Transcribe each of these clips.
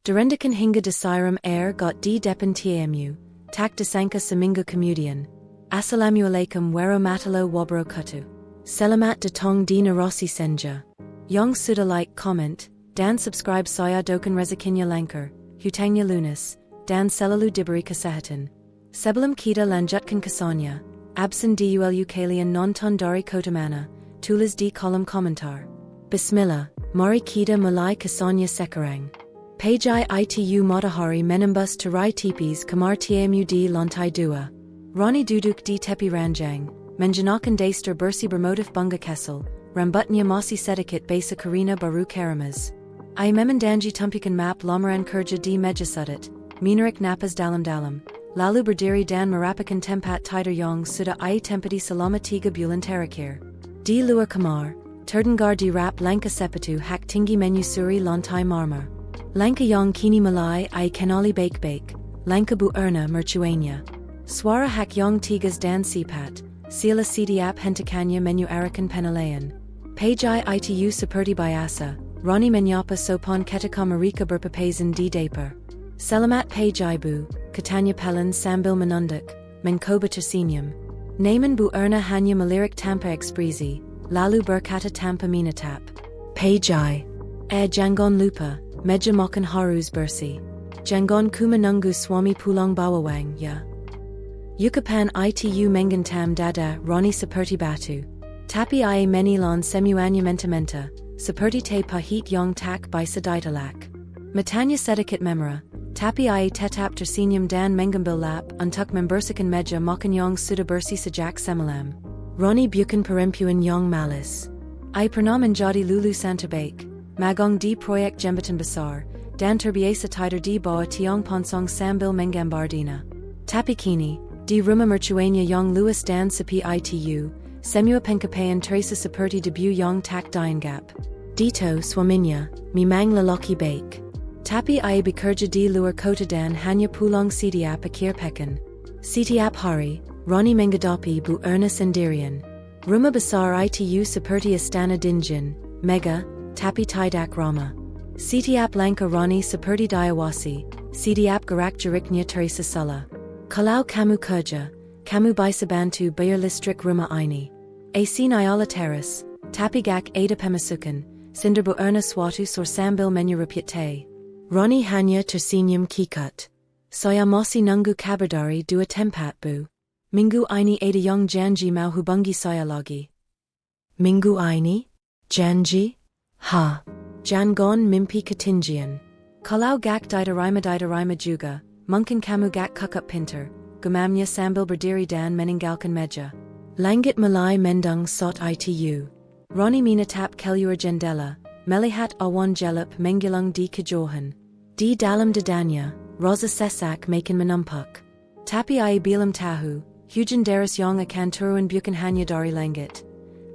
Derendikan hingga Disiram got di depan tamu, tak disangka Seminggu Kemudian. Assalamualaikum warahmatullahi wabarakatuh. Selamat datang di narasi senja. Yang sudah like, comment, dan subscribe saya doakan rezekinya lancar, hutangnya lunas, dan selalu diberi kesehatan. Sebelum kita lanjutkan kisahnya, absen dulu kalian nonton dari kota mana, tulis di kolom komentar. Bismillah, mari kita mulai kisahnya sekarang. Pagi itu matahari menembus tirai tipis kamar tamu di lantai 2. Rani duduk di tepi ranjang, mengenakan daster bersih bermotif bunga kesel, rambutnya masih sedikit basah karena baru keramas. Ia memandangi tumpukan map lamaran kerja di meja sudut, menarik napas dalam-dalam, lalu berdiri dan merapikan tempat tidur yang sudah ia tempati selama 3 bulan terakhir. Di luar kamar, terdengar di rap langkah sepatu hak tinggi menyusuri lantai marmer. Langkah yang kini mulai ia kenali baik-baik, langkah Bu Oleh Mertuanya. Suara hak yang tegas dan sifat, sila setiap hentakannya menyuarakan penilaian. Pagi itu seperti biasa, Rani menyapa sopan ketika mereka berpapasan di dapur. Selamat pagi Bu, katanya pelan sambil menunduk, mencoba tersenyum. Namun Bu Oleh hanya melirik tanpa ekspresi, lalu berkata tanpa menatap. Pagi. Jangan lupa, meja makan harus bersih. Jangan ku menunggu suami pulang bawang ya. Yukapan itu menggentam dada Rani seperti batu. Tapi ia menilan semuanya menta-menta, seperti teh pahit yang tak bisa ditolak. Matanya sedikit memerah, tapi ia tetap tersenyum dan mengambil lap untuk membersihkan meja makan yang sudah bersih sejak semalam. Rani bukan perempuan yang malas. Ia pernah menjadi lulusan terbaik, magang di proyek jembatan besar, dan terbiasa tidur di bawah tiang ponsong sambil menggambardinya. Tapi kini, di rumah mertuanya yang luas dan sepi itu, semua pencapaian terasa seperti debu yang tak dianggap. Dito suaminya, memang lelaki baik. Tapi ia bekerja di luar kota dan hanya pulang setiap akhir pekan. Setiap hari, Rani menghadapi Bu Oleh sendirian. Rumah besar itu seperti istana dingin, mega, tapi tidak ramah. Setiap langkah Rani seperti diawasi, setiap gerak-geriknya terasa salah. Kalau kamu kerja, kamu bisa bantu bayar listrik rumah ini. Asin iala teras, tapi gak ada pemasukan, sender Bu Oleh suatu sor sambil menyeruput teh. Rani hanya tersenyum kikut. Saya masih nunggu kabar dari 2 tempat Bu. Minggu ini ada yang janji mau hubungi saya lagi. Minggu ini? Janji? Ha. Jangan mimpi ketinggian. Kalau gak diterima juga, mungkin kamu gak kukup pintar, gumamnya sambil berdiri dan meninggalkan meja. Langit mulai mendung saat itu. Rani menatap keluar jendela, melihat awan gelap menghilang di kejauhan. Di dalam dadanya, rasa sesak makin menumpak. Tapi ia belum tahu, hujan deras yang akan turun bukan hanya dari langit,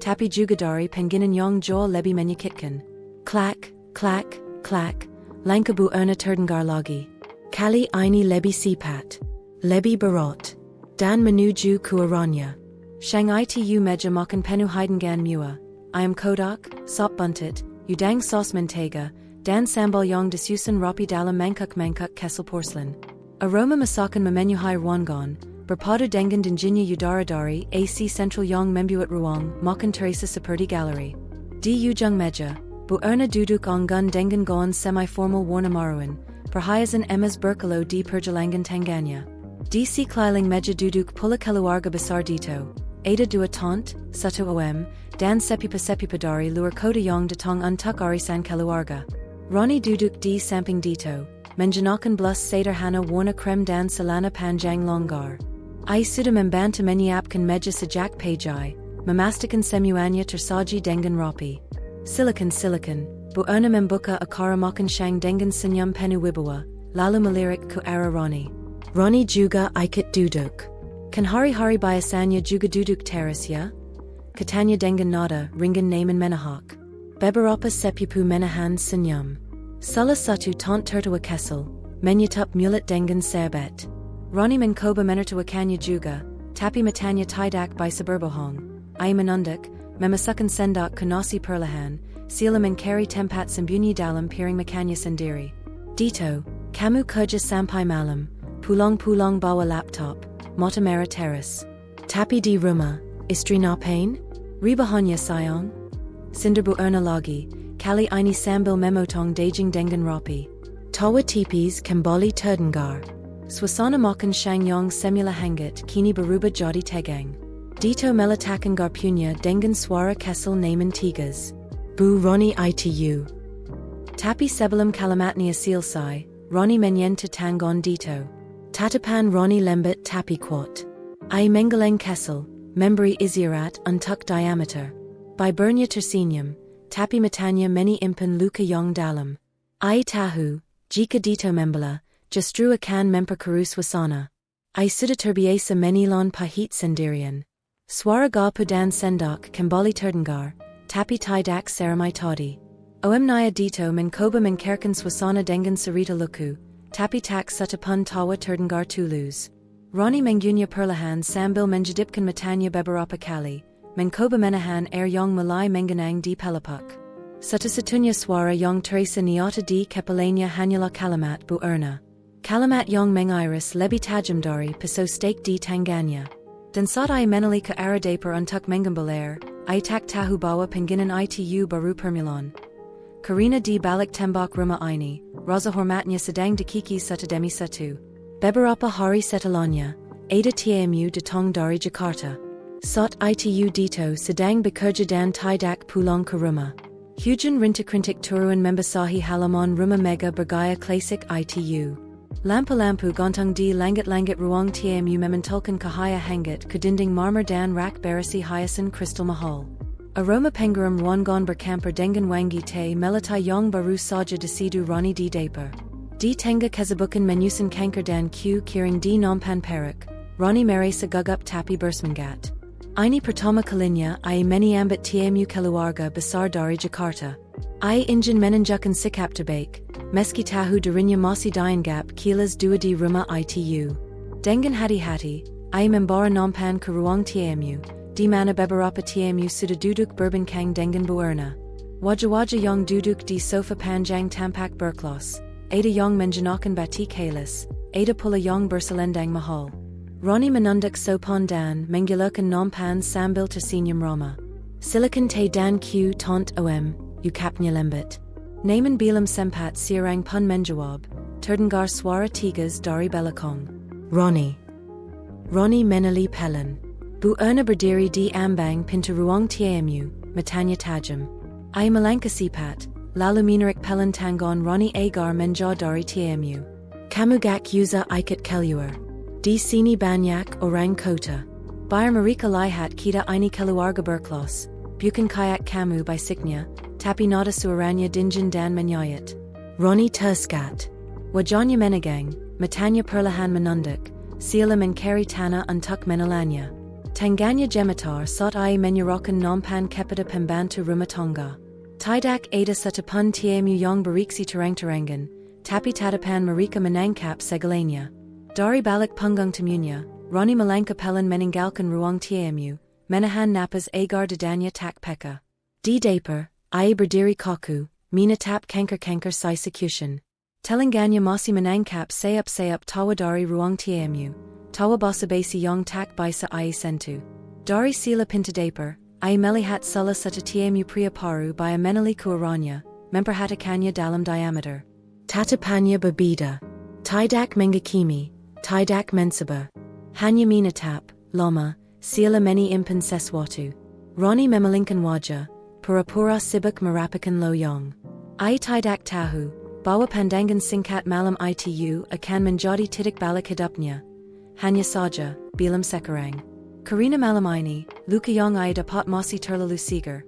tapi juga dari penginan yang jauh lebih menyakitkan. Klak, klak, klak, langkah Bu Oleh terdengar lagi. Kali ini lebih cepat, lebih berat, dan menuju ke arahnya. Shang itu meja makan penuh hidangan mewah, ayam kodak, sop buntit, udang sos mentega, dan sambal yang disusun rapi dalam mangkuk-mangkuk kesel porcelain. Aroma masakan memenuhi ruangan, berpadu dengan dinginnya udara dari AC Central yang membuat ruang makan terasa seperti galeri. Di ujung meja, Bu Oleh duduk anggun dengan gaun semi-formal warna maroon, perhiasan emas berkilau di pergelangan tangannya. Di sekeliling meja duduk pula keluarga besar Dito, ada 2 tante, 1 om, dan sepupu-sepupu dari luar kota yang datang untuk arisan keluarga. Rani duduk di samping Dito, mengenakan blus sederhana warna krem dan celana panjang longgar. Ia sudah membantu menyiapkan meja sejak pagi, memastikan semuanya tersaji dengan rapi. Silakan, Bu Oleh membuka akara makan siang dengan senyum penuh wibawa, lalu melirik ke arah Rani. Rani juga ikut duduk. Kan hari-hari biasanya juga duduk teras ya? Katanya dengan nada ringan namun menahak. Beberapa sepupu menahan senyum. Salah satu tante tertawa kesel, menyutup mulut dengan serbet. Rani mencoba menertawakannya juga, tapi matanya tidak bisa berbohong. Ia menunduk, memasukkan sendok ke nasi perlahan, sila mencari tempat sembunyi dalam piring makannya sendiri. Dito, kamu kerja sampai malam, pulang bawa laptop, motomera teras. Tapi di rumah, istri ngapain? Rebahannya sayang? Sinderbu erna lagi, kali ini sambil memotong daging dengan rapi. Tawa tipis kembali terdengar. Suasana makan siang yang semula hangat kini berubah jadi tegang. Dito meletakkan garpunya dengan suara kesal namun tegas. Bu Rani itu. Tapi sebelum kalimatnya selesai, Rani menyentuh tangan Dito. Tatapan Rani lembut tapi kuat. Ai menggeleng kesal, memberi isyarat untuk diameter. Bibernya tersenyum, tapi matanya menyimpan luka yang dalam. Ai tahu, jika Dito membela, justru akan memperkeruh suasana. Ai sudah terbiasa menelan pahit sendirian. Suara garpu dan sendok kembali terdengar, tapi tidak seramai tadi. Omnya Dito mencoba mencairkan suasana dengan cerita lucu, tapi tak satupun tawa terdengar tulus. Rani mengunyah perlahan sambil menjadipkan matanya beberapa kali, mencoba menahan air yang mulai menggenang di pelupuk. Satu-satunya suara yang terasa nyata di kepalanya hanyalah kalimat Bu Erna. Kalimat yang mengiris lebih tajam dari pisau steak di tangannya. Dan saat ia menali ke arah dapur untuk mengambil ia tak tahu bahwa pengginan itu baru permulaan. Karena di balik tembok rumah ini, rasa hormatnya sedang dikiki satu demi satu. Beberapa hari setelahnya, ada tamu datang dari Jakarta. Saat itu Dito sedang bekerja dan tidak pulang ke rumah. Hujan rintik-rintik turun membasahi halaman rumah mega bergaya klasik itu. Lampu-lampu gantung di langit-langit ruang tamu memantulkan cahaya hangat ke dinding marmer dan rak berisi hiasan kristal mahal. Aroma penggeram ruangan bercampur dengan wangi teh melata yang baru saja diseduh Rani di dapur. Di tengah kesibukan menyusun kanker dan kiring di nampan perak, Rani merasa gugup tapi bersemangat. Ini pertama kalinya ia menyambut tamu keluarga besar dari Jakarta. Ia ingin menunjukkan sikap terbaik, meski tahu dirinya masih dianggap kilas dua di rumah itu. Dengan hati-hati, ia membawa nampan ke ruang tamu, di mana beberapa tamu sudah duduk berbincang dengan Bu Erna. Wajah-wajah yang duduk di sofa panjang tampak berkelas, ada yang mengenakan batik halis, ada pula yang berselendang mahal. Rani menunduk sopan dan menggilirkan nampan sambil tersenyum ramah. Silakan teh dan tant ukapnya lembut. Namun belum sempat seorang pun menjawab, terdengar suara tegas dari belakang. Rani menali pelan. Bu Erna berdiri di ambang pintu ruang tamu, matanya tajam. Ia melangkah cepat, lalu menarik pelan tangan Rani agar menjauh dari tamu. Kamu gak usah ikut keluar. Di sini banyak orang kota. Biar mereka lihat kita ini keluarga berkelas, bukan kayak kamu bisiknya, tapi nada suaranya dingin dan menyayat. Rani tersesat. Wajahnya menegang, matanya perlahan menunduk, seolah mencari tanah untuk menelannya. Tangannya gemetar saat ia menyerahkan nampan kepada pembantu rumah tangga. Tidak ada satupun tamu yang bereaksi terang-terangan, tapi tatapan mereka menangkap segalanya. Dari balik punggung tamunya, Rani melangkah pelan meninggalkan ruang tamu, menahan napas agar dadanya tak peka. Di dapur, ia berdiri kaku, menatap kanker-kanker execution. Telingannya masih menangkap sayap-sayap tawa dari ruang tamu, tawa basa-basi yang tak bisa ia sentuh. Dari sila pintu dapur, ia melihat salah satu tamu pria paru by menali ke arahnya, memperhatikannya dalam diameter. Tatapannya berbeda. Tidak menghakimi, tidak mensabar. Hanya menatap, lama, seolah menyimpan sesuatu. Rani memalingkan wajah, pura-pura sibuk merapikan loyang. Ia tidak tahu bahwa pandangan singkat malam itu akan menjadi titik balik hidupnya. Hanya saja, belum sekarang. Karena malam ini, luka yang ia dapat masih terlalu segar.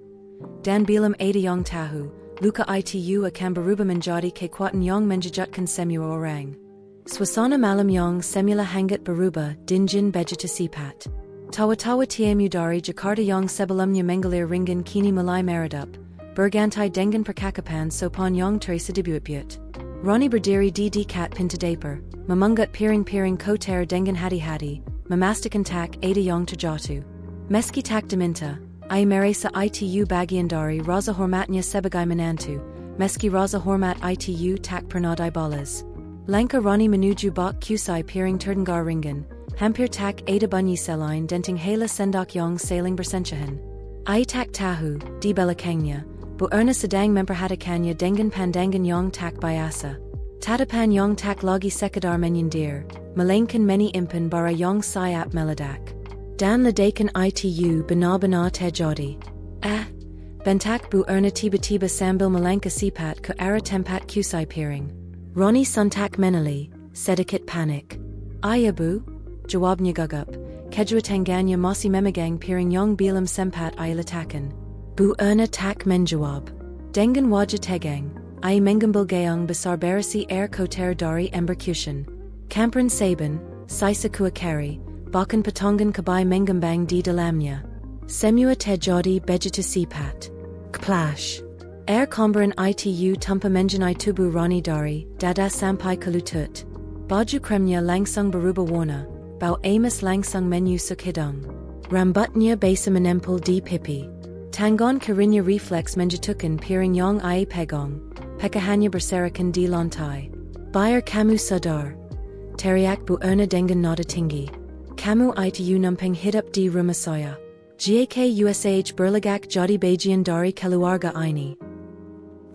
Dan belum ada yang tahu, luka itu akan berubah menjadi kekuatan yang menjejutkan semua orang. Suasana malam yang semula hangat berubah dingin begitu cepat. Tawa-tawa tamu dari Jakarta yang sebelumnya menggelir ringan kini mulai meredup, berganti dengan percakapan sopan yang terasa debut. Rani berdiri di dekat pintu dapur, memungut piring-piring kotor dengan hati-hati, memastikan tak ada yang terjatuh. Meski tak diminta, ia merasa itu bagian dari rasa hormatnya sebagai menantu, Meski raza hormat itu tak pernah Balas. Lanka Rani menuju bak kusai piring terdengar ringan, hampir tak ada bunyi selain denting hala sendak yang saling bersencahan. Tak tahu, di belakangnya, Bu Erna sedang memperhatikannya dengan pandangan yang tak biasa. Tatapan yang tak lagi sekadar menyindir, melainkan menyimpan bara yang siap meledak. Dan ledakan itu benar-benar terjadi. Bentak Bu Erna tiba-tiba sambil melangkah sifat ke arah tempat kusai piring. Rani sontak menali, sedikit panik. Iya Bu? Jawabnya gugup, kedua tangannya masih memegang piring yang belum sempat ia letakkan. Bu Erna tak menjawab. Dengan wajah tegang, ia mengambil gayung besar berisi air kotor dari ember cushion. Campuran sabun, sisa kuah kari, bahkan potongan cabai mengembang di dalamnya. Semua terjadi begitu cepat. Keplash. Air Comberan itu tanpa mengenai tubuh Rani dari dada sampai ke lutut. Baju kremnya langsung berubah warna, bau amis langsung menyusuk hidung. Rambutnya basah menempel di pipi. Tangan kirinya refleks menjatuhkan piring yang ia pegang, hanya berserakan di lantai. Biar kamu sadar. Teriak Bu Erna dengan nada tinggi. Kamu itu numpang hidup di rumah saya. Jika usah berlagak jadi bagian dari keluarga ini.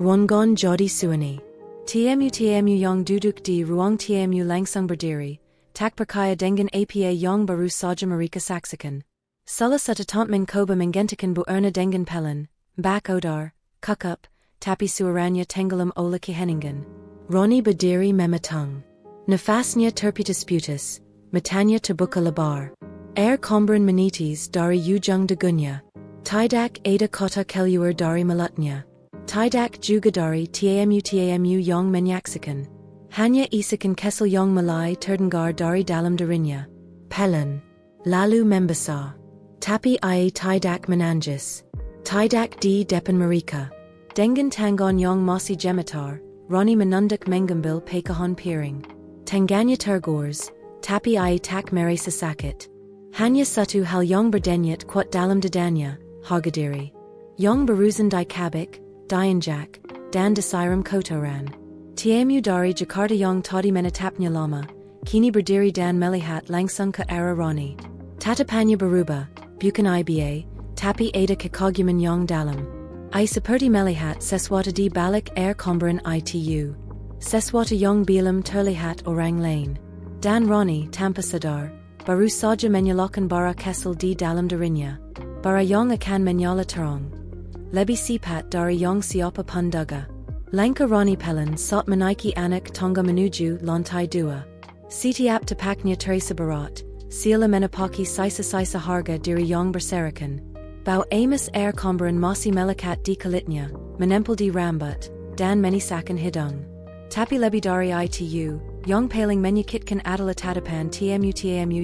Rongon jadi suami. Tmu yang duduk di ruang tmu langsung berdiri, tak percaya dengan apa yang baru saja mereka saksikan. Salah satu teman mencoba menggentikan Bu Erna dengan pelan, bak odar, kukup, tapi suaranya tenggelam oleh keheningan. Rani berdiri memetung. Nafasnya terputus-putus, matanya terbuka lebar. Air Comberan menitis dari ujung dagunya. Tidak ada kota keluar dari mulutnya. Tidak juga dari tamu yang menyaksikan. Hanya isakan kesel yang mulai terdengar dari dalam dirinya. Pelan. Lalu membesar. Tapi ia tidak menangis. Tidak di depan mereka. Dengan tangan yang masih gemetar, Rani menunduk mengambil pecahan piring. Tangannya tergores, tapi ia tak merasa sakit. Hanya satu hal yang berdenyut kuat dalam dadanya, harga diri. Yang berurusan di kabik, diinjak, dan disiram kotoran. Tamu dari Jakarta yang tadi menetapnya lama, kini berdiri dan melihat langsung ke arah Rani. Tatapannya berubah, bukan iba, tapi ada kekaguman yang dalam. Ia seperti melihat sesuatu di balik air Comberan itu. Sesuatu yang belum terlihat orang lain. Dan Rani tanpa sadar, baru saja menyalakan bara kesel di dalam dirinya. Bara yang akan menyala terang. Lebih cepat dari yang siapa pun duga. Langkah Rani pelan saat menaiki anak tangga menuju lantai 2. Setiap tapaknya terasa berat, sila menapaki sisa-sisa harga diri yang berserakan. Bau amis air Comberan masih melekat di kulitnya, menempel di rambut, dan menyisakan hidung. Tapi lebih dari itu, yang paling menyakitkan adalah tatapan tamu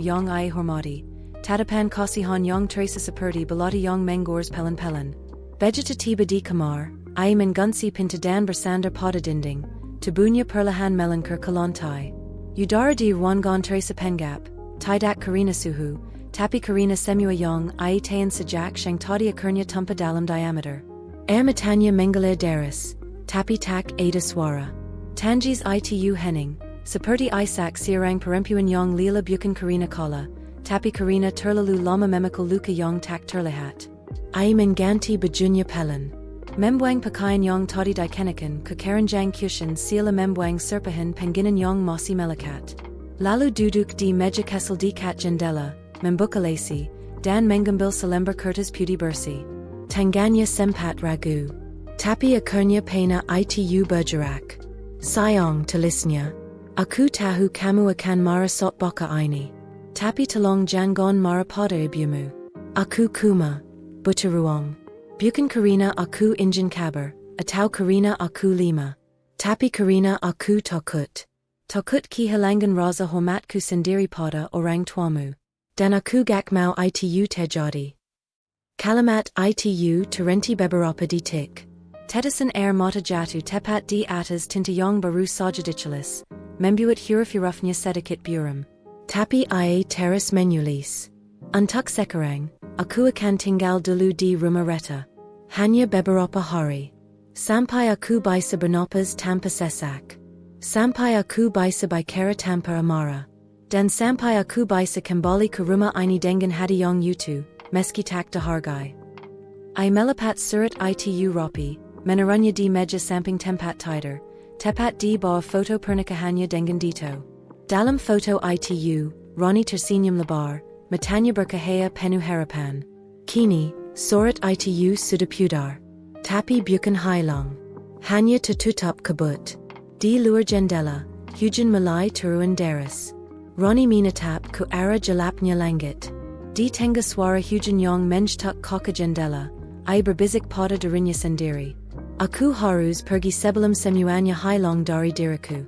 yang ia hormati. Tatapan kasihan yang terasa seperti belati yang menggores pelan-pelan. Begitu tiba di kamar, ia menggunci pintu dan bersandar pada dinding, tubuhnya perlahan melangkah ke lantai. Udara di ruangan terasa pengap, tidak karena suhu, tapi karena semua yang ia tahan sejak yang tadi akhirnya tanpa dalam diameter. Air matanya mengalir deras, tapi tak ada suara. Tangis itu hening, seperti Isaac seorang perempuan yang lila bukan karena kala, tapi karena terlalu lama memikul luka yang tak terlihat. Ia mengganti bajunya pelan. Membuang pakaian yang tadi dikenakan ke keranjang cushion sila membuang serpihan pengginan yang masih melekat. Lalu duduk di meja kesel di kat jendela, membuka lasi, dan mengambil selembar kertas putih bersih. Tangannya sempat ragu. Tapi akhirnya pena itu bergerak. Sayang tulisnya. Aku tahu kamu akan marah saat baka ini. Tapi tolong jangan marah pada ibumu. Aku kuma. Buta ruang. Bukan karena aku ingin kabar, atau karena aku lima. Tapi karena aku takut. Takut kehilangan rasa hormatku sendiri pada orang tuamu. Dan aku gak mau itu terjadi. Kalimat itu terhenti beberapa detik. Tetesan air mata jatuh tepat di atas tinta yang baru saja diculis, membuat huruf-hurufnya sedikit buram. Tapi ia terus menulis. Untuk sekarang, aku akan tinggal dulu di rumah Reta. Hanya beberapa hari. Sampai aku bisa bernapas tanpa sesak. Sampai aku bisa bicara tanpa amara. Dan sampai aku bisa kembali ke rumah ini dengan hati yang utuh, meski tak dihargai. I melipat surat itu rapi, menaruhnya di meja samping tempat tidur, tepat di bawah foto pernikahannya dengan Dito. Dalam foto itu, Rani tersenyum lebar, matanya bercahaya penuh harapan. Kini, surat itu sudah pudar. Tapi bukan hilang. Hanya tertutup kabut. Di luar jendela, hujan mulai turun deras. Rani menatap ke arah gelapnya langit. Di tengah suara hujan yang mencetak ke jendela, I berbisik pada dirinya sendiri. Aku harus pergi sebelum semuanya hilang dari diriku.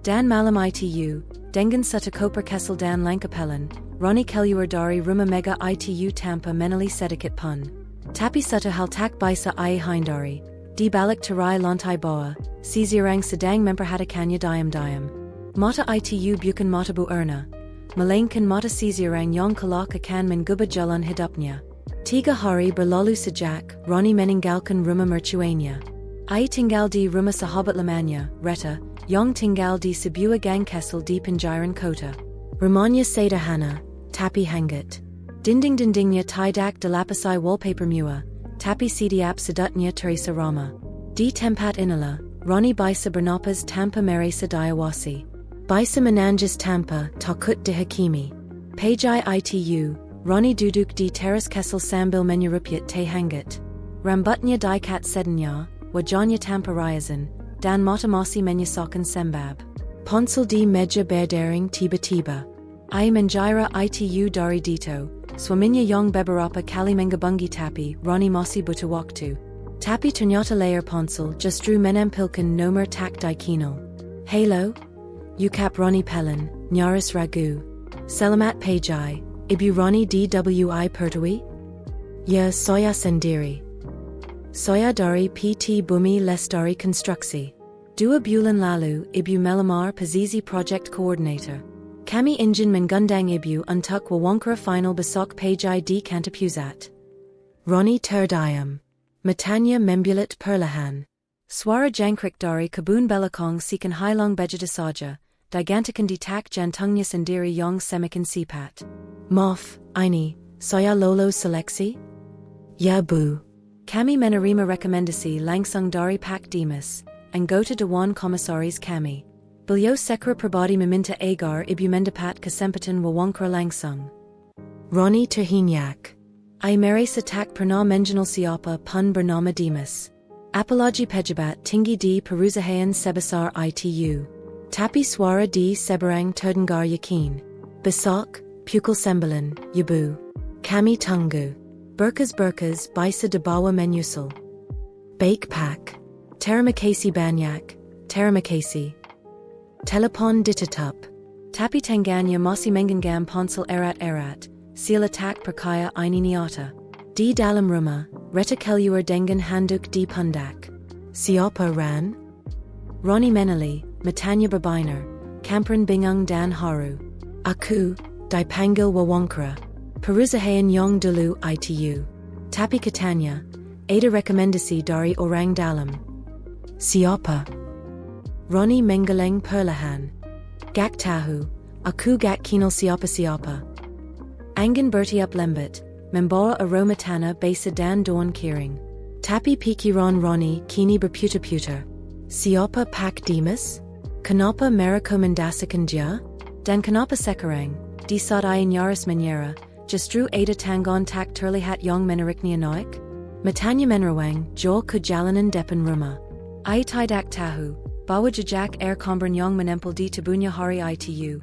Dan malam itu, dengan satu koper kesel dan langkapelan, Rani keluar dari rumah mega itu tanpa menali sedikit pun. Tapi satu hal tak bisa ia hindari, di balik tirai lantai bawah, seseorang sedang memperhatikannya diam-diam. Mata itu bukan mata Bu Erna, melainkan mata seseorang yang kelak akan mengubah jalan hidupnya. 3 hari berlalu sejak Rani meninggalkan rumah mertuanya. Ia tinggal di rumah sahabat lamanya, Reta, yang tinggal di sebuah gang kesel di pinggiran kota. Rumahnya sederhana, tapi hangat. Dinding-dindingnya tidak dilapisi wallpaper mewah, tapi setiap sudutnya terasa ramah. Di tempat inilah, Rani bisa bernapas tanpa merasa diawasi. Bisa menangis tanpa takut dihakimi. Pagi itu, Rani duduk di teras kesel sambil menyeruput teh hangat. Rambutnya diikat sedenya, wajahnya tanpa riasan, dan mata masih menyisakan sembab. Ponsel di meja berdering tiba-tiba. Ia mengira itu dari Dito, suaminya yang beberapa kali menghubungi tapi Rani masih butuh waktu. Tapi ternyata layar ponsel justru menampilkan nomor tak dikenal. Halo? Ucap Rani pelan, nyaris ragu. Selamat pagi, Ibu Rani DWI Pertui? Ya, saya sendiri. Saya dari PT Bumi Lestari Konstruksi. 2 bulan lalu, Ibu melamar posisi Project Coordinator. Kami ingin mengundang Ibu untuk wawancara final besok pagi di kantor pusat. Rani terdiam. Matanya membulat perlahan. Suara jangkrik dari kebun belakang seakan hilang begitu saja, digantikan di tak jantungnya sendiri yang semakin sifat. Maaf, ini, saya lolos seleksi? Ya Bu. Kami menerima rekomendasi langsung dari Pak Dimas, anggota Dewan Komisaris kami. Beliau segera pribadi meminta agar Ibu mendapat kesempatan wawancara langsung. Rani terhenyak. I merasa tak pernah mengenal siapa pun bernama Dimas. Apalagi pejabat tinggi di perusahaan sebesar itu. Tapi suara di seberang terdengar yakin. Besok, pukul 9, ya Bu. Kami tunggu. Berkas-berkas bisa dibawa menyusul. Baik Pak. Terima kasih banyak. Terima kasih. Telepon ditutup. Tapi tangannya masih menggenggam ponsel erat-erat, sila tak percaya ini nyata. Di dalam rumah, Reta keluar dengan handuk di pundak. Siapa Ran? Rani menali, matanya berbinar, kamperan bingung dan haru. Aku, dipanggil wawancara. Perusahaan yang dulu itu. Tapi katanya, ada rekomendasi dari orang dalam. Siapa? Rani menggeleng perlahan. Gak tahu, aku gak kenal siapa-siapa. Angin bertiup lembat, membawa aroma tanah basah dan daun kering. Tapi pikiran Rani kini berputar-putar. Siapa Pak Dimas? Kenapa merekomendasikan dia? Dan kenapa sekarang, di saat ia nyaris menyerah, justru ada tanggapan tak terlihat yang menariknya naik? Matanya menerawang, jauh ke jalanan depan rumah. Ia tidak tahu bahwa jejak air Comberan yang menempel di tubuhnya hari itu.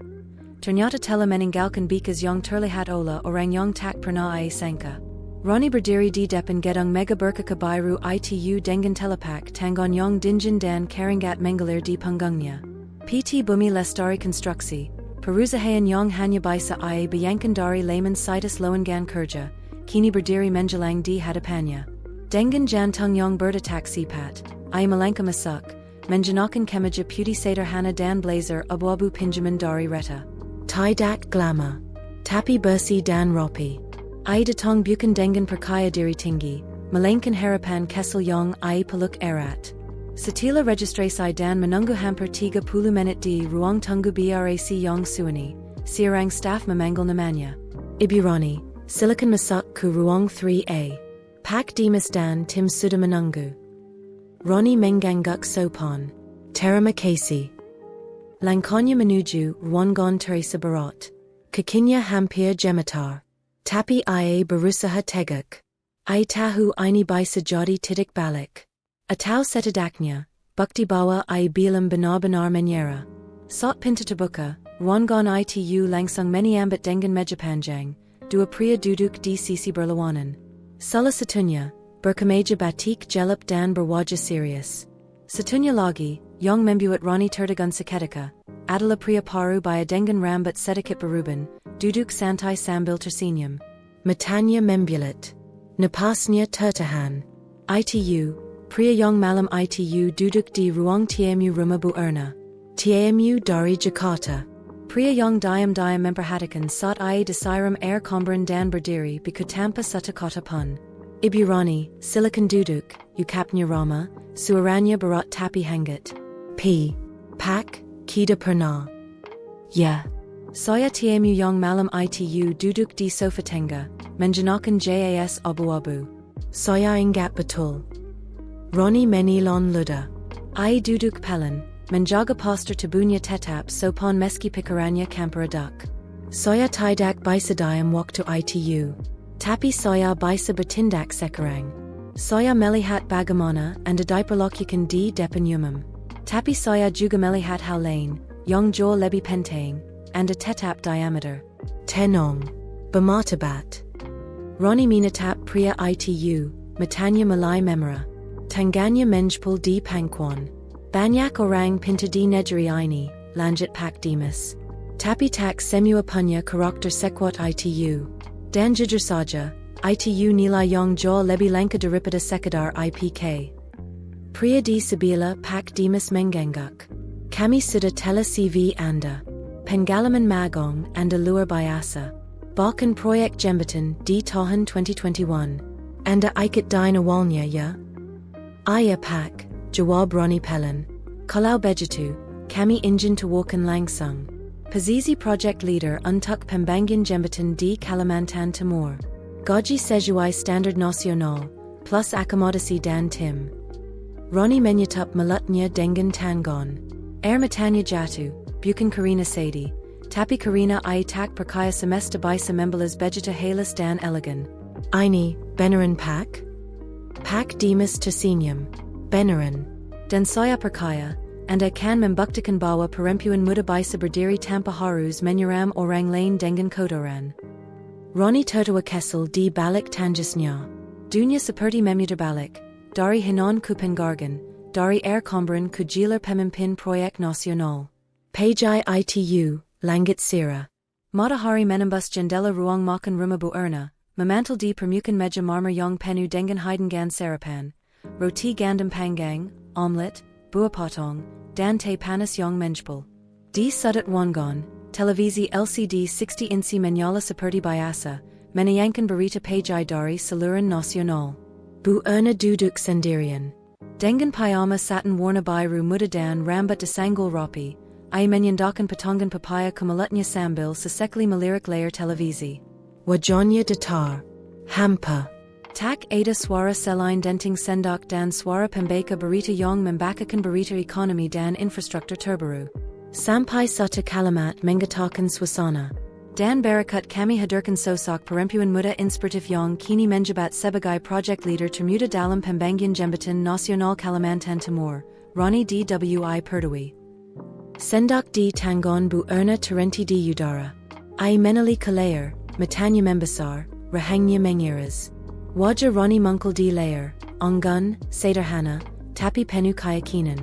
Ternyata telah meninggalkan bekas yang terlihat oleh orang yang tak pernah ia sangka. Rani berdiri di depan gedung mega berkebaru itu dengan telepak tangan yang dingin dan keringat mengalir di punggungnya. PT Bumi Lestari Konstruksi, perusahaan yang hanya bisa ia bayangkan dari layman situs lowongan kerja, kini berdiri menjelang di hadapannya. Dengan jantung yang berdetak sipat, ia melangkah masuk, mengenakan kemeja putih sederhana dan blazer abu-abu pinjaman dari Reta. Tidak glamour, tapi bersih dan rapi. Ia datang bukan dengan percaya diri tinggi, Malainkan harapan kesel yong ai paluk erat. Satila registrasi dan menunggu hampir 30 menit di ruang tunggu brac yong suani, siarang staff memanggil namanya. Ibu Rani, silakan masuk ke ruang 3A. Pak Dimas dan tim sudah menunggu. Rani mengangguk sopan. Terima kasih. Langkahnya menuju ruangan Teresa Barat. Kakinya hampir gemetar. Tapi ia berusaha tegak. Ia tahu ini bisa jadi titik balik. Atau setidaknya, bukti bahwa ia bilang benar-benar menyerah. Saat pintu terbuka, ruangan itu langsung menyambat dengan meja panjang, dua pria duduk di sisi berlawanan. Salah satunya, berkemeja batik gelap dan berwajah serius. Satunya lagi, yang membuat Rani tertegun seketika, adalah pria paruh baya dengan rambut sedikit berubah, duduk santai sambil tersenyum. Matanya membulat. Napasnya tertahan. Itu, pria yang malam itu duduk di ruang tamu rumah Bu Erna. Tamu dari Jakarta. Pria yang diam-diam memperhatikan saat ia disiram air Comberan dan berdiri biku tanpa satu kata pun. Ibu Rani, silakan duduk, ukapnya Rama, suaranya berat tapi hangat. Pak, kita pernah. Ya. Saya tamu yang malam itu duduk di sofa tengah, menjenakan jas abu-abu. Saya ingat betul. Rani menilon luda. Ia duduk pelan, menjaga postur tubuhnya tetap sopan meski pikirannya campur aduk. Saya tidak bisa diam waktu itu. Tapi saya bisa bertindak sekarang. Saya melihat bagaimana Anda diperlakukan di depan umum. Tapi saya juga melihat hal lain, yang jauh lebih penting. Anda tetap diameter. Tenong. Bermartabat. Rani menatap pria itu, matanya mulai memerah. Tangannya menjepul di pangkuan. Banyak orang pintar di negeri ini, lanjut Pak Dimas. Tapi tak semua punya karakter sekuat itu. Dan jujur saja, itu nilai yang jauh lebih langka daripada sekadar IPK. Pria di sebelah Pak Dimas mengangguk. Kami sudah telah CV Anda. Pengalaman magang Anda luar biasa. Bahkan proyek jembatan di tahun 2021. Anda ikut din awalnya ya? Iya Pak, jawab Rani pelan. Kalau begitu, kami ingin tawarkan langsung. Posisi project leader untuk pembangunan jembatan di Kalimantan Timur. Gaji sesuai standar nasional, plus akomodasi dan tim. Rani menyetop mulutnya dengan tanggon. Air matanya jatuh, bukan karena sedih, tapi karena ia tak percaya semesta bisa membalas begitu halus dan elegan. Ini, beneran Pak? Pak Dimas tersenyum. Beneran. Dan saya percaya, Anda akan membuktikan bahwa perempuan muda bisa berdiri tanpa harus menyeram orang lain dengan kotoran. Rani tertawa kesal di balik tangisnya. Dunia seperti memutar balik, dari Hinon ke Penggargan, dari air Comberan ke jilar pemimpin proyek nasional. Pajai itu, langit sira. Matahari menembus jendela ruang makan rumah Bu Erna, memantul di permukaan meja marmer yang penuh dengan hidangan sarapan, roti gandum panggang, omelet, buah potong, dan teh panas yang menjepul. Di sudut ruangan, televisi LCD 60 inci menyala seperti biasa, menayangkan berita pajai dari seluruh nasional. Bu Erna duduk sendirian. Dengan payama satin warna biru muda dan rambut disanggul rapi, ia menyandarkan potongan papaya ke mulutnya sambil sesekali melirik layar televisi. Wajahnya datar. Hampa. Tak ada suara selain denting sendok dan suara pembaca berita yang membakakan berita ekonomi dan infrastruktur terbaru. Sampai satu kalimat menggetarkan suasana. Dan berikut kami hadirkan sosok perempuan muda inspiratif yang kini menjabat sebagai project leader termuda dalam pembangunan jembatan nasional Kalimantan Timur, Rani Dwi Pertiwi. Sendok di tangan Bu Erna terhenti di udara. Ia menali ke layar, matanya membesar, rahangnya mengiras. Wajah Rani muncul di layar, anggun, sederhana, tapi penuh keyakinan.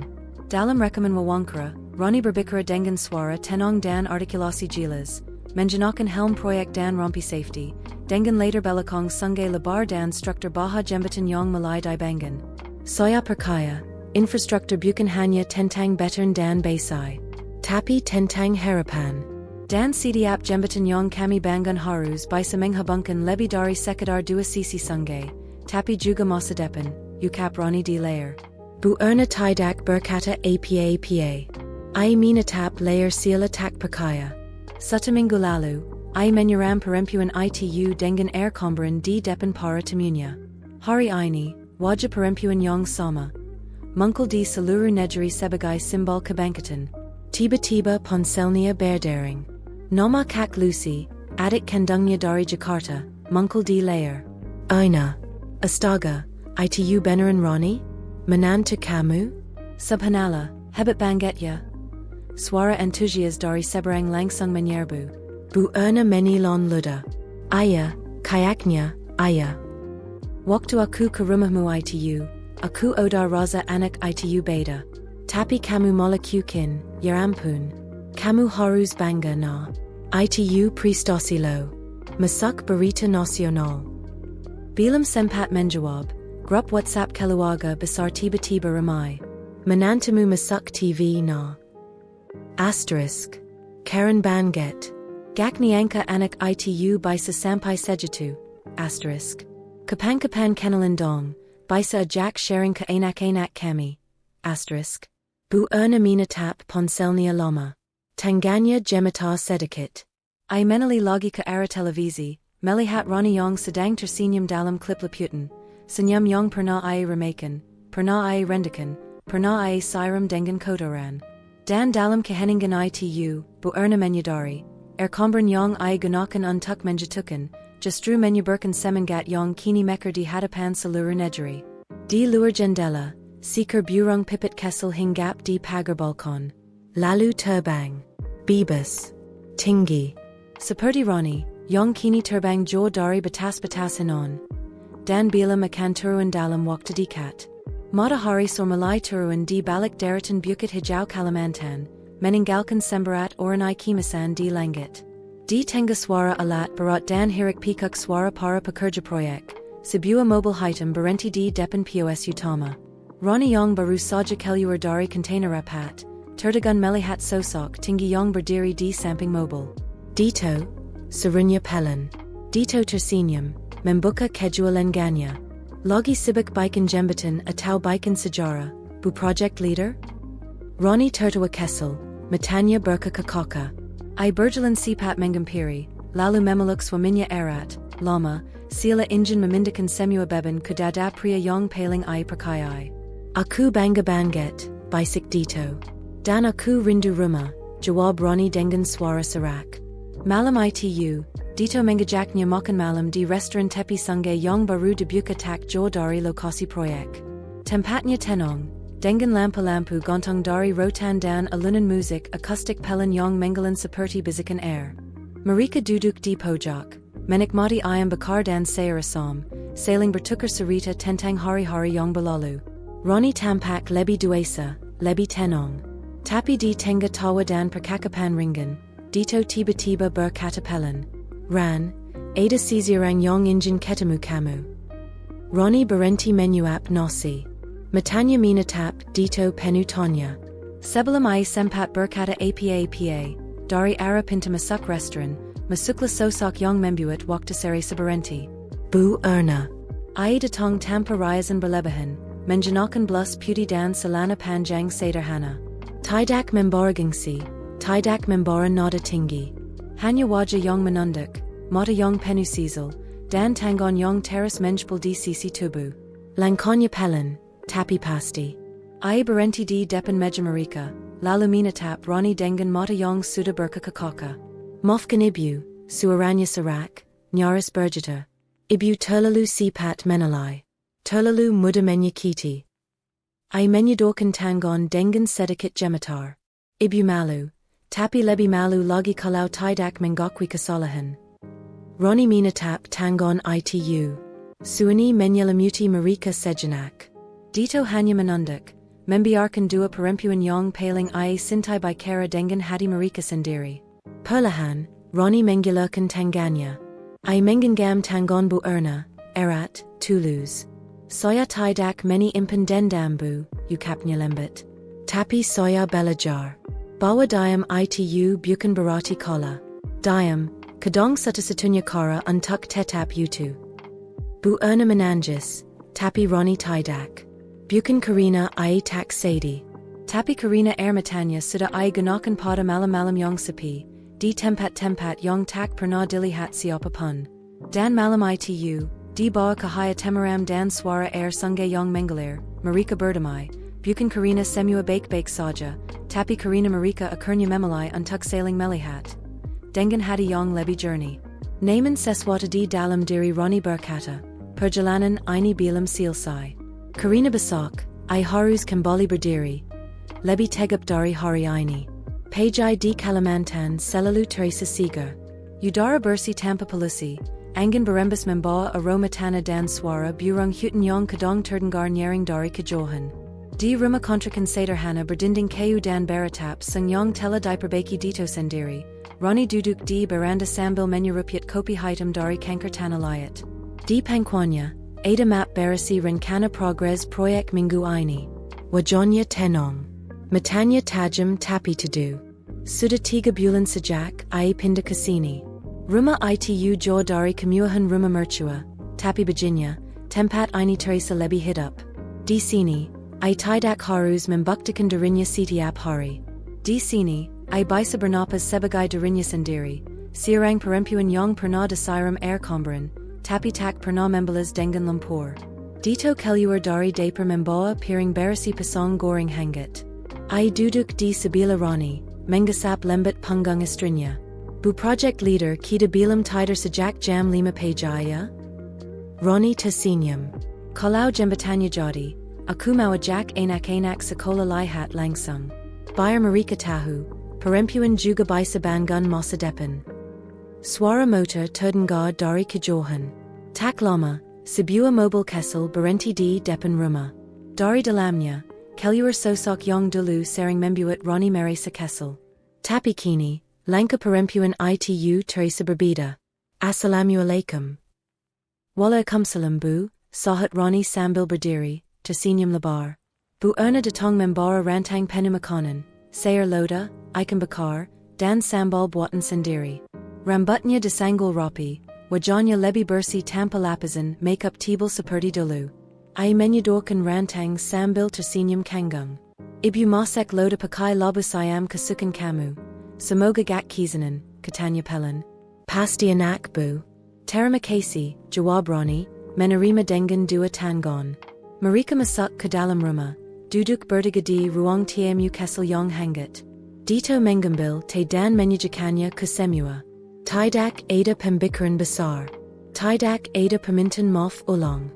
Dalam rekaman wawancara, Rani berbicara dengan suara tenang dan artikulasi jelas, menjenakan helm proyek dan rompi safety, dengan latar belakang sungai lebar dan struktur baha jembatan yang mulai dibangun. Saya percaya, infrastruktur bukan hanya tentang beton dan basai, tapi tentang harapan. Dan setiap jembatan yang kami bangun harus bisa menghubungkan lebih dari sekadar dua sisi sungai, Tapi juga masa depan, Ukap Rani di Layer. Bu Erna Tidak Berkata Apa. I Menatap Layer Sila Tak Perkaya. Seminggu Lalu, I Menyuram Perempuan Itu Dengan Comberan di Depan Para Temunya. Hari Ini, Wajah Perempuan Yang Sama. Muncul di Seluruh Negeri Sebagai Simbol Kebangkitan. Tiba-tiba Ponselnya Berdering. Nama Kak Lucy, Adik Kandungnya dari Jakarta, Muncul di Layer. Aina. Astaga, Itu Beneran Rani? Menantu kamu? Subhanallah, Hebat Bangkit. Suara entusias dari Seberang Langsung Menyerbu. Bu Erna Menilon Luda. Ayah, kayaknya, ayah. Waktu aku ke rumahmu Itu, aku odar raza anak Itu beda. Tapi kamu molakukin, ya ampun. Kamu harus bangga na. Itu prestasi lo. Masuk berita nasional. Bilam sempat menjawab, grup WhatsApp keluarga besar tiba-tiba ramai. Menantumu masuk TV na. Asterisk. Karen Bangkit. Gakni angka anak Itu bisa sampai sejatu. Asterisk. Kapan-kapan kenalan dong, bisa ajak sharing ke anak-anak kami. Asterisk. Bu Erna Menatap Ponselnya lama. Tangganya Jematar sedikit. I menali lagi ke arah televisi, melihat Rani yang sedang tersenyum dalam klip liputan. Senyum yang pernah I remakan, pernah I rendakan, pernah I siram dengan kotoran. Dan dalam keheningan Itu, Bu Erna menyadari, Comberan yang I gunakan untuk menjatuhkan, justru menyebarkan semangat yang kini mekar di hadapan seluruh negeri. Di luar jendela, seekor burung pipit kesel hinggap di pagar balkon. Lalu terbang. Bebas. Tinggi. Seperti Rani, yang kini terbang jauh dari batas-batas hinon. Dan bila makan turuan dalam waktu dekat. Matahari mulai turun di balik daratan Bukit Hijau Kalimantan, meninggalkan sembarat oranai kimasan di langit. Di tengah suara alat berat dan hiruk pikuk suara para pekerja proyek, sebuah mobil hitam berhenti di depan POS utama. Rani yang baru saja keluar dari kontainer rapat, tertegun melihat sosok tinggi yang berdiri di samping mobil. Dito, serunya pelan. Dito tersenyum, membuka kejualannya. Lagi sibuk bikin jembatan atau bikin sejarah, bu project leader? Rani tertawa kesel, matanya berkekak. I berjalan cepat mengampiri, lalu memeluk suaminya erat, lama, sila ingin memindahkan semua beban ke dada pria yang paling I percayai. Aku bangga Bangkit, bisik Dito. Dan aku rindu rumah, jawab Rani dengan suara serak. Malam Itu, Dito mengajaknya makan malam di restoran tepi sungai yang baru dibuka tak jauh dari lokasi proyek. Tempatnya tenang, dengan lampu-lampu gantung dari rotan dan alunan musik akustik pelan yang menggalan seperti bisikan air. Mereka duduk di pojok, menikmati ayam bakar dan sayur asam, saling bertukar cerita tentang hari-hari yang berlalu. Rani tampak lebih dewasa, lebih tenang. Tapi di tengah tawa dan percakapan ringan, Dito tiba-tiba berkata pelan. Ran, ada seseorang yang ingin ketemu kamu. Rani berhenti menyuap nasi. Matanya menatap Dito penuh tanya. Sebelum I sempat berkata apa, dari arah pintu masuk restoran, masuklah sosok yang membuat waktu seri seberhenti. Bu Erna. I datang tanpa riasan berlebihan, mengenakan blus putih dan celana panjang sederhana. Tidak membawa gengsi, tidak membawa nada tinggi. Hanya wajah yang menunduk, mata yang penuh sizzle, dan tangan yang teras menjepul di sisi tubuh. Langkahnya pelan, tapi pasti. I berhenti di depan meja mereka, lalu menatap Rani dengan mata yang sudah berkekak. Maafkan ibu, suaranya serak, nyaris bergetar. Ibu terlalu cepat menilai. Terlalu mudah menyakiti. I menyodorkan tangan dengan sedikit gemetar. Ibu malu, tapi lebih malu lagi kalau tidak mengakui kesalahan. Rani menatap tangan Itu. Suami menyelimuti mereka sejenak. Dito hanya menunduk, membiarkan dua perempuan yang paling I cintai bicara dengan hati mereka sendiri. Perlahan, Rani menggilirkan tangannya. I menggenggam tangan Bu Erna, erat, tulus. Saya tidak menyimpan dendam bu, ukapnya lembut. Tapi saya belajar. Bahwa diam Itu bukan berarti kalah. Diam, kadang satu-satunya cara untuk tetap utuh. Bu Erna Menanges, Tapi Rani Tidak. Bukan Karina I Tak Sadie. Tapi Karina Ermatanya sudah I gunakan pada malam-malam yang sepi, di tempat-tempat yang tak pernah dilihat siapa pun. Dan malam itu, di bawah cahaya temaram dan suara sungai yang mengalir, mereka berdamai, bukan Karina semua baik-baik saja, tapi Karina mereka akhirnya memulai untuk saling melihat. Dengan hati yang lebih jernih. Namun sesuatu di dalam diri Rani berkata, perjalanan ini belum selesai. Karina besok, I harus kembali berdiri. Lebih tegap dari hari ini. Pajai di Kalimantan selalu terasa segar. Udara bersih tanpa polusi, angin berembus membawa aroma tanah dan suara burung hutan yang kadang terdengar nyaring dari kejauhan. Di rumah kontrakan sederhana berdinding kayu dan beratap yang telah diperbaiki dito sendiri, Rani duduk di beranda sambil menyeruput kopi hitam dari kanker tanah liat. Di pangkuannya, ada map berisi rencana progres proyek minggu ini. Wajahnya tenang. Matanya tajam tapi teduh. Sudah 3 bulan sejak I pindah ke sini. Rumah itu jauh dari kemewahan rumah mertua, tapi begininya, tempat ini terasa lebih hidup. Di sini, I tidak harus membuktikan dirinya setiap hari. Di sini, I bisa bernapas sebagai dirinya sendiri, seorang perempuan yang pernah disiram Comberan, tapi tak pernah membalas dengan lumpur. Dito keluar dari dapur membawa piring berisi pisang goreng hangat. I duduk di sebelah Rani, menggosap lembat punggung istrinya. Bu project leader kita bilang tidur sejak jam 5 pagi ya? Rani tersenyum. Kalau jembatannya jadi, aku mau ajak anak-anak sekolah lihat langsung. Biar mereka tahu, perempuan juga bisa bangun masa depan. Suara motor terdengar dari kejauhan. Tak lama, sebuah mobil kecil berhenti di depan rumah. Dari dalamnya, keluar sosok yang dulu sering membuat Rani merasa kesal. Tapi kini, langkah perempuan itu terasa berbeda. Assalamualaikum. Waalaikumsalam bu, sahat Rani sambil berdiri, tersenyum lebar. Bu Erna datang membawa rantang penuh makanan, sayur loda, ikan bakar, dan sambal buatan sendiri. Rambutnya disanggul rapi, wajahnya lebih bersih tanpa lapisan makeup tebal seperti dulu. I menyodorkan rantang sambil tersenyum kanggung. Ibu masak loda pakai labu sayam kesukaan kamu. Semoga gak kizanan, katanya pelan. Pasti enak bu. Terima kasih, jawab Rani, menerima dengan dua tangan. Mereka masuk ke dalam rumah, duduk bertiga di ruang tamu kecil yang hangat. Dito mengambil teh dan menyajikannya ke semua. Tidak ada pembicaraan besar. Tidak ada permintaan maaf ulang.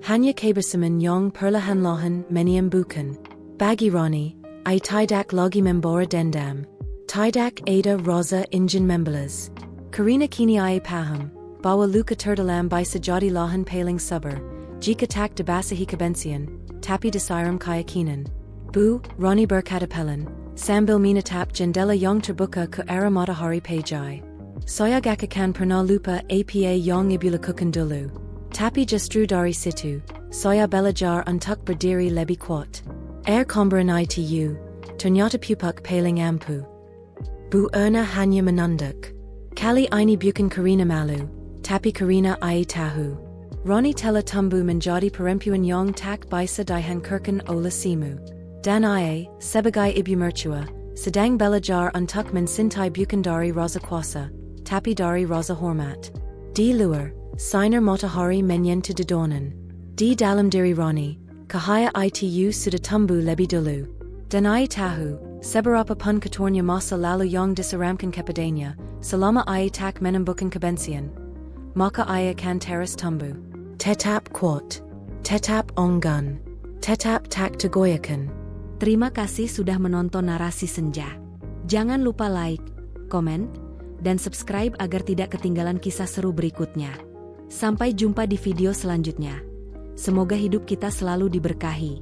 Hanya kebersamaan yang perlahan-lahan menyembuhkan. Bagi Rani, I tidak lagi membawa dendam. Tidak ada rasa ingin membalas. Karina kini I paham, bahwa luka terdalam bisa jadi lahan paling sabar, jika tak dibasahi kebencian, tapi disiram keyakinan. Bu, Rani berkata pelan, sambil menatap jendela yang terbuka ke arah matahari pagi. Saya gak akan pernah lupa apa yang ibu lakukan dulu. Tapi justru dari situ, saya belajar untuk berdiri lebih kuat. Comberan itu, ternyata pupuk paling ampuh. Bu Erna hanya menunduk. Kali ini bukan Karina malu, tapi Karina tahu. Rani telah tumbuh menjadi perempuan yang tak bisa dihancurkan oleh simu. Dan sebagai ibu mertua, sedang belajar untuk mencintai bukan dari rasa kuasa, tapi dari rasa hormat. Di luar, sinar matahari menyentuh dedonan. Di dalam diri Rani, cahaya itu sudah tumbuh lebih dulu. Dan tahu, seberapa pun kotornya masa lalu yang disiramkan kepadanya, selama tak menyembuhkan kebencian, maka akan terus tumbuh. Tetap kuat. Tetap onggan. Tetap tak tergoyahkan. Terima kasih sudah menonton narasi senja. Jangan lupa like, komen, dan subscribe agar tidak ketinggalan kisah seru berikutnya. Sampai jumpa di video selanjutnya. Semoga hidup kita selalu diberkahi.